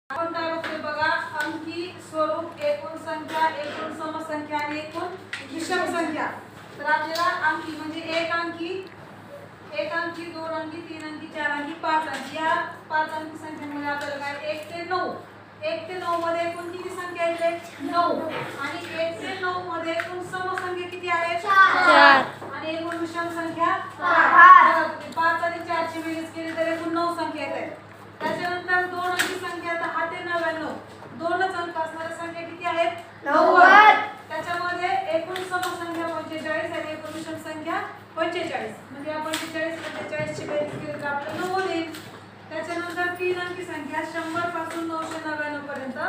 आपण काय बघतोय बघा, अंकी स्वरूप, एकूण संख्या, एकूण समसंख्या आणि एकूण विषम संख्या. तर आपल्याला अंकी म्हणजे एक अंकी, दोन अंकी, तीन अंकी, चार अंकी, पाच अंकी, या पाच अंकी संख्यांमध्ये आपल्याला काय 1 ते 9, 1 ते 9 मध्ये एकूण किती संख्या आहेत 9 आणि 1 ते 9 मध्ये एकूण समसंख्या किती आहेत 4 आणि एकूण विषम संख्या 5. 5 आणि 4 ची बेरीज केली तर एकूण 9 संख्या येतात. त्याच्यानंतर दोन अंकी संख्या 10 ते 99, दोनच अंक असणाऱ्या संख्या किती आहेत 90. त्याच्यामध्ये एकूण समसंख्या 45 आणि एकूण विषम संख्या 45. म्हणजे आपण 45 45 ची बेरीज केली तर आपल्याला 90 येईल. त्याच्यानंतर तीन अंकी संख्या 100 पासून 999 पर्यंत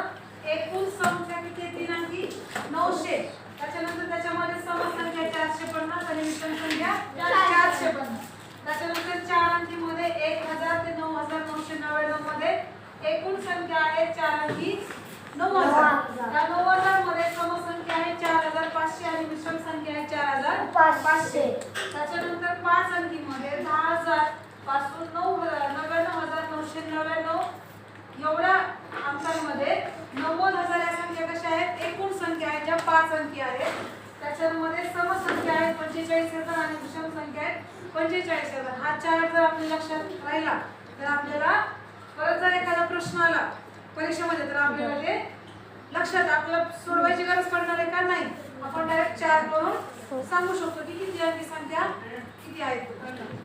एकूण संख्या किती आहे तीन अंकी 900. त्याच्यानंतर त्याच्यामध्ये समसंख्या 450 आणि विषम संख्या 450. त्याच्यानंतर चार अंकी मध्ये 1000 ते 9999 मध्ये एकूण संख्या आहे चार अंकी 9000. या 9000 मध्ये समसंख्या आहे 4500 आणि विषम संख्या आहे 4500. त्याच्यानंतर पाच अंकी मध्ये 10000 पासून 99999 एवढ्या अंकांमध्ये 90000 या संख्या कशा आहेत एकूण संख्या आहेत ज्या पाच अंकी आहेत. त्याच्यामध्ये समसंख्या आहेत 45000 आणि विषम संख्या आहेत 45000. हा चार्ट जर आपल्या लक्षात राहिला तर आपल्याला परत जर एखादा प्रश्न आला परीक्षेमध्ये तर आपल्याला ते लक्षात आपल्याला सोडवायची गरज पडणार आहे का नाही. आपण डायरेक्ट चार्ट करून सांगू शकतो की किती अंकी संख्या किती आहेत.